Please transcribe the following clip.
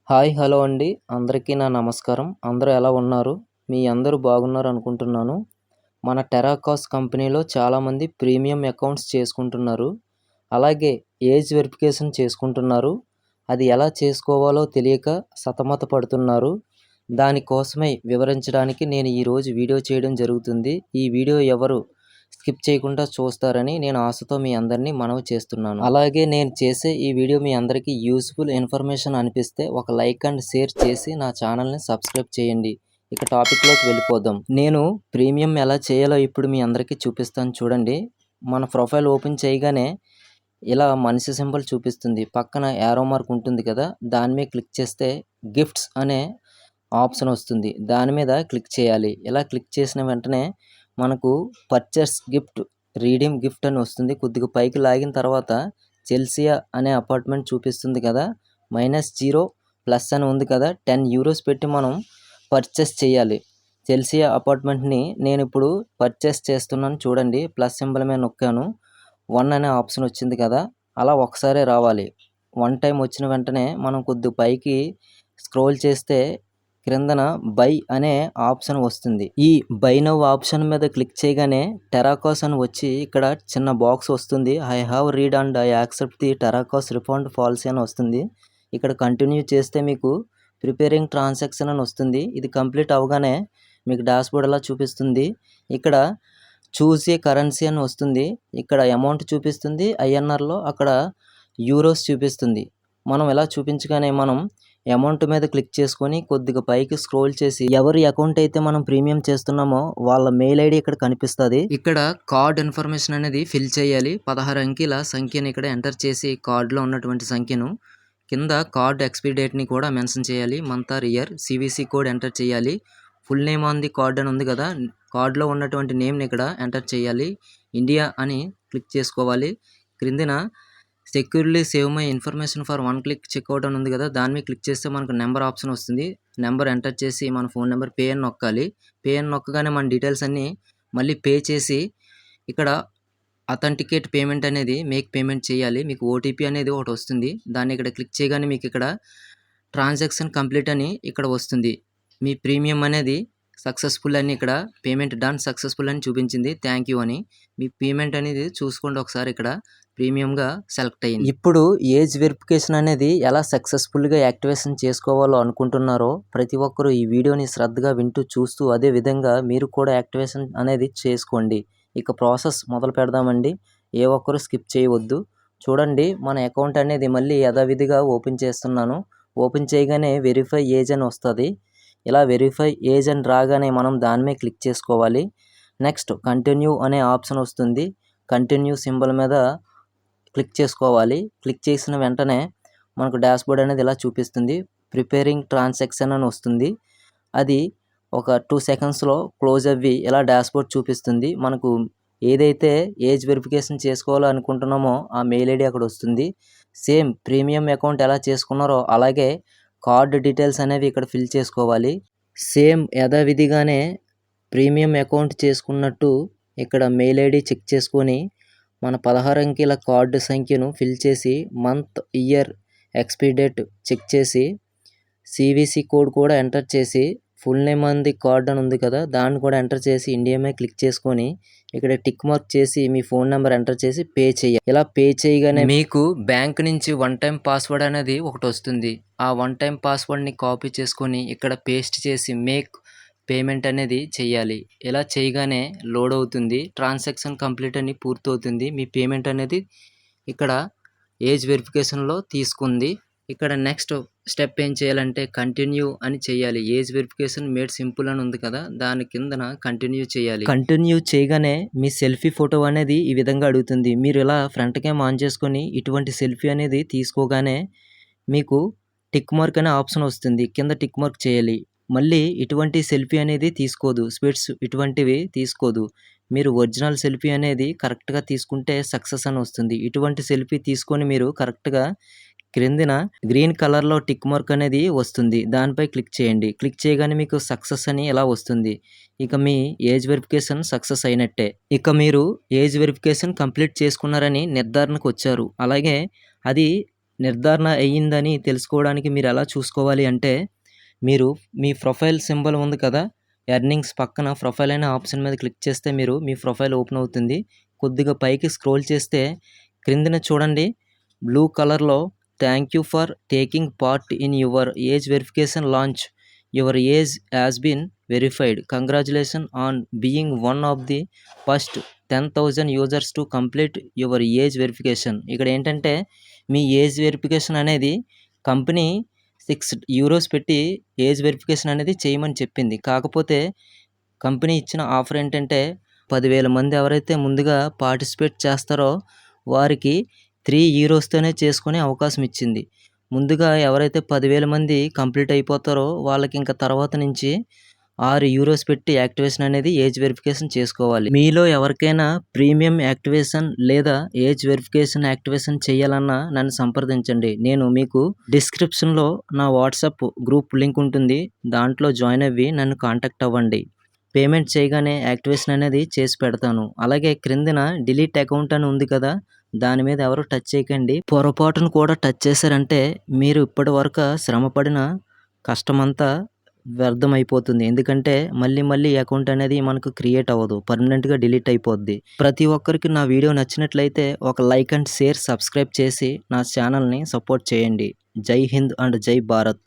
Hi hello అండి. అందరికీ నా నమస్కారం. అందరూ ఎలా ఉన్నారు? మీ అందరూ బాగున్నారు అనుకుంటున్నాను. మన టెరాకాస్ కంపెనీలో చాలామంది ప్రీమియం అకౌంట్స్ చేసుకుంటున్నారు. అలాగే ఏజ్ వెరిఫికేషన్ చేసుకుంటున్నారు. అది ఎలా చేసుకోవాలో తెలియక సతమతపడుతున్నారు. దానికోసమై వివరించడానికి నేను ఈరోజు వీడియో చేయడం జరుగుతుంది. ఈ వీడియో ఎవరు స్కిప్ చేయకుండా చూస్తారని నేను ఆశతో మీ అందరినీ మనవి చేస్తున్నాను. అలాగే నేను చేసే ఈ వీడియో మీ అందరికీ యూస్ఫుల్ ఇన్ఫర్మేషన్ అనిపిస్తే ఒక లైక్ అండ్ షేర్ చేసి నా ఛానల్ని సబ్స్క్రైబ్ చేయండి. ఇక టాపిక్లోకి వెళ్ళిపోదాం. నేను ప్రీమియం ఎలా చేయాలో ఇప్పుడు మీ అందరికీ చూపిస్తాను చూడండి. మన ప్రొఫైల్ ఓపెన్ చేయగానే ఇలా మనిషి సింబల్ చూపిస్తుంది. పక్కన యారో మార్క్ ఉంటుంది కదా, దాని మీద క్లిక్ చేస్తే గిఫ్ట్స్ అనే ఆప్షన్ వస్తుంది. దాని మీద క్లిక్ చేయాలి. ఇలా క్లిక్ చేసిన వెంటనే మనకు పర్చేస్ గిఫ్ట్, రీడీమ్ గిఫ్ట్ అని వస్తుంది. కొద్దిగా పైకి లాగిన తర్వాత చెల్సియా అనే అపార్ట్మెంట్ చూపిస్తుంది కదా, -0 ప్లస్ అని ఉంది కదా, €10 పెట్టి మనం పర్చేస్ చేయాలి. చెల్సియా అపార్ట్మెంట్ని నేను ఇప్పుడు పర్చేస్ చేస్తున్నాను చూడండి. ప్లస్ సింబల్ మీద నొక్కాను. 1 అనే ఆప్షన్ వచ్చింది కదా, అలా ఒకసారి రావాలి. 1 టైం వచ్చిన వెంటనే మనం కొద్దిగా పైకి స్క్రోల్ చేస్తే క్రిందన బై అనే ఆప్షన్ వస్తుంది. ఈ బై నౌ ఆప్షన్ మీద క్లిక్ చేయగానే టెరాకాస్ అని వచ్చి ఇక్కడ చిన్న బాక్స్ వస్తుంది. I have read and I accept the Terracas refund policy అని వస్తుంది. ఇక్కడ కంటిన్యూ చేస్తే మీకు ప్రిపేరింగ్ ట్రాన్సాక్షన్ అని వస్తుంది. ఇది కంప్లీట్ అవగానే మీకు డాష్బోర్డ్ అలా చూపిస్తుంది. ఇక్కడ చూస్ ఏ కరెన్సీ అని వస్తుంది. ఇక్కడ అమౌంట్ చూపిస్తుంది ఐఎన్ఆర్లో, అక్కడ యూరోస్ చూపిస్తుంది. మనం ఇలా చూపించగానే మనం అమౌంట్ మీద క్లిక్ చేసుకొని కొద్దిగా పైకి స్క్రోల్ చేసి ఎవరి అకౌంట్ అయితే మనం ప్రీమియం చేస్తున్నామో వాళ్ళ మెయిల్ ఐడి ఇక్కడ కనిపిస్తుంది. ఇక్కడ కార్డ్ ఇన్ఫర్మేషన్ అనేది ఫిల్ చేయాలి. 16 అంకెల సంఖ్యను ఇక్కడ ఎంటర్ చేసి కార్డులో ఉన్నటువంటి సంఖ్యను కింద కార్డ్ ఎక్స్పైరీ డేట్ని కూడా మెన్షన్ చేయాలి. Month or year, CVC code enter చేయాలి. Full name on the card అని ఉంది కదా, కార్డులో ఉన్నటువంటి నేమ్ని ఇక్కడ ఎంటర్ చేయాలి. ఇండియా అని క్లిక్ చేసుకోవాలి. క్రిందిన securely save my information for 1 click checkout అని ఉంది కదా, దాని మీద క్లిక్ చేస్తే మనకు నెంబర్ ఆప్షన్ వస్తుంది. నెంబర్ ఎంటర్ చేసి మన ఫోన్ నెంబర్ పే అని నొక్కాలి. పే అని నొక్కగానే మన డీటెయిల్స్ అన్నీ మళ్ళీ పే చేసి ఇక్కడ అథెంటికేట్ పేమెంట్ అనేది మేక్ పేమెంట్ చేయాలి. మీకు ఓటీపీ అనేది ఒకటి వస్తుంది. దాన్ని ఇక్కడ క్లిక్ చేయగానే మీకు ఇక్కడ ట్రాన్సాక్షన్ కంప్లీట్ అని ఇక్కడ వస్తుంది. మీ ప్రీమియం అనేది సక్సెస్ఫుల్ అని ఇక్కడ పేమెంట్ డన్ సక్సెస్ఫుల్ అని చూపించింది. థ్యాంక్ యూ అని మీ పేమెంట్ అనేది చూసుకోండి ఒకసారి. ఇక్కడ ప్రీమియంగా సెలెక్ట్ అయ్యింది. ఇప్పుడు ఏజ్ వెరిఫికేషన్ అనేది ఎలా సక్సెస్ఫుల్గా యాక్టివేషన్ చేసుకోవాలో అనుకుంటున్నారో ప్రతి ఒక్కరూ ఈ వీడియోని శ్రద్ధగా వింటూ చూస్తూ అదే విధంగా మీరు కూడా యాక్టివేషన్ అనేది చేసుకోండి. ఇక ప్రాసెస్ మొదలు పెడదామండి. ఏ ఒక్కరు స్కిప్ చేయవద్దు. చూడండి, మన అకౌంట్ అనేది మళ్ళీ యథావిధిగా ఓపెన్ చేస్తున్నాను. ఓపెన్ చేయగానే వెరిఫై ఏజ్ అని వస్తుంది. ఇలా వెరిఫై ఏజ్ అని రాగానే మనం దాని మీద క్లిక్ చేసుకోవాలి. నెక్స్ట్ కంటిన్యూ అనే ఆప్షన్ వస్తుంది. కంటిన్యూ సింబల్ మీద క్లిక్ చేసుకోవాలి. క్లిక్ చేసిన వెంటనే మనకు డాష్బోర్డ్ అనేది ఇలా చూపిస్తుంది. ప్రిపేరింగ్ ట్రాన్సాక్షన్ అని వస్తుంది. అది ఒక 2 సెకండ్స్లో క్లోజ్ అవ్వి ఇలా డాష్బోర్డ్ చూపిస్తుంది. మనకు ఏదైతే ఏజ్ వెరిఫికేషన్ చేసుకోవాలో అనుకుంటున్నామో ఆ మెయిల్ ఐడి అక్కడ వస్తుంది. సేమ్ ప్రీమియం అకౌంట్ ఎలా చేసుకున్నారో అలాగే కార్డ్ డీటెయిల్స్ అనేవి ఇక్కడ ఫిల్ చేసుకోవాలి. సేమ్ యథావిధిగానే ప్రీమియం అకౌంట్ చేసుకున్నట్టు ఇక్కడ మెయిల్ ఐడి చెక్ చేసుకొని మన 16 అంకెల కార్డు సంఖ్యను ఫిల్ చేసి month, year, expiry date check చేసి సివిసి కోడ్ కూడా ఎంటర్ చేసి full name on the card అని ఉంది కదా, దాన్ని కూడా ఎంటర్ చేసి ఇండియా మీద క్లిక్ చేసుకొని ఇక్కడ టిక్ మార్క్ చేసి మీ ఫోన్ నెంబర్ ఎంటర్ చేసి పే చేయాలి. ఇలా పే చేయగానే మీకు బ్యాంక్ నుంచి 1 టైం పాస్వర్డ్ అనేది ఒకటి వస్తుంది. ఆ 1 టైం పాస్వర్డ్ని కాపీ చేసుకొని ఇక్కడ పేస్ట్ చేసి మేక్ పేమెంట్ అనేది చేయాలి. ఇలా చేయగానే లోడ్ అవుతుంది. ట్రాన్సాక్షన్ కంప్లీట్ అని పూర్తవుతుంది. మీ పేమెంట్ అనేది ఇక్కడ ఏజ్ వెరిఫికేషన్లో తీసుకుంది. ఇక్కడ నెక్స్ట్ స్టెప్ ఏం చేయాలంటే కంటిన్యూ అని చేయాలి. ఏజ్ వెరిఫికేషన్ మేడ్ సింపుల్ అని ఉంది కదా, దాని కిందన కంటిన్యూ చేయాలి. కంటిన్యూ చేయగానే మీ సెల్ఫీ ఫోటో అనేది ఈ విధంగా అడుగుతుంది. మీరు ఇలా ఫ్రంట్ క్యామ్ ఆన్ చేసుకొని ఇటువంటి సెల్ఫీ అనేది తీసుకోగానే మీకు టిక్ మార్క్ అనే ఆప్షన్ వస్తుంది. కింద టిక్ మార్క్ చేయాలి. మళ్ళీ ఇటువంటి సెల్ఫీ అనేది తీసుకోదు. స్పిట్స్ ఇటువంటివి తీసుకోదు. మీరు ఒరిజినల్ సెల్ఫీ అనేది కరెక్ట్గా తీసుకుంటే సక్సెస్ అని వస్తుంది. ఇటువంటి సెల్ఫీ తీసుకొని మీరు కరెక్ట్గా క్రిందిన గ్రీన్ కలర్లో టిక్ మార్క్ అనేది వస్తుంది. దానిపై క్లిక్ చేయండి. క్లిక్ చేయగానే మీకు సక్సెస్ అని ఇలా వస్తుంది. ఇక మీ ఏజ్ వెరిఫికేషన్ సక్సెస్ అయినట్టే. ఇక మీరు ఏజ్ వెరిఫికేషన్ కంప్లీట్ చేసుకున్నారని నిర్ధారణకు వచ్చారు. అలాగే అది నిర్ధారణ అయ్యిందని తెలుసుకోవడానికి మీరు ఎలా చూసుకోవాలి అంటే, మీరు మీ ప్రొఫైల్ సింబల్ ఉంది కదా! ఎర్నింగ్స్ పక్కన ప్రొఫైల్ అనే ఆప్షన్ మీద క్లిక్ చేస్తే మీ ప్రొఫైల్ ఓపెన్ అవుతుంది. కొద్దిగా పైకి స్క్రోల్ చేస్తే క్రిందన చూడండి బ్లూ కలర్‌లో thank you for taking part in your age verification launch. Your age has been verified. Congratulation on being one of the first 10,000 users to complete your age verification. ఇక్కడ ఏంటంటే మీ age verification అనేది company €6 పెట్టి age verification అనేది చేయమని చెప్పింది. కాకపోతే company ఇచ్చిన ఆఫర్ ఏంటంటే 10,000 మంది ఎవరైతే ముందుగా పార్టిసిపేట్ చేస్తారో వారికి €3తోనే చేసుకునే అవకాశం ఇచ్చింది. ముందుగా ఎవరైతే 10,000 మంది కంప్లీట్ అయిపోతారో వాళ్ళకి ఇంకా తర్వాత నుంచి €6 పెట్టి యాక్టివేషన్ అనేది ఏజ్ వెరిఫికేషన్ చేసుకోవాలి. మీలో ఎవరికైనా ప్రీమియం యాక్టివేషన్ లేదా ఏజ్ వెరిఫికేషన్ యాక్టివేషన్ చేయాలన్నా నన్ను సంప్రదించండి. నేను మీకు డిస్క్రిప్షన్‌లో నా వాట్సాప్ గ్రూప్ లింక్ ఉంటుంది. దాంట్లో జాయిన్ అవ్వి నన్ను కాంటాక్ట్ అవ్వండి. పేమెంట్ చేయగానే యాక్టివేషన్ అనేది చేసి పెడతాను. అలాగే క్రిందన డిలీట్ అకౌంట్ అని ఉంది కదా! దాని మీద ఎవరు టచ్ చేయకండి. పొరపాటున కూడా టచ్ చేశారంటే మీరు ఇప్పటివరకు శ్రమపడిన కష్టమంతా వ్యర్థమైపోతుంది. ఎందుకంటే మళ్ళీ అకౌంట్ అనేది మనకు క్రియేట్ అవ్వదు. పర్మనెంట్‌గా డిలీట్ అయిపోద్ది. ప్రతి ఒక్కరికి నా వీడియో నచ్చినట్లయితే ఒక లైక్ అండ్ షేర్, సబ్స్క్రైబ్ చేసి నా ఛానల్‌ని సపోర్ట్ చేయండి. జై హింద్ అండ్ జై భారత్.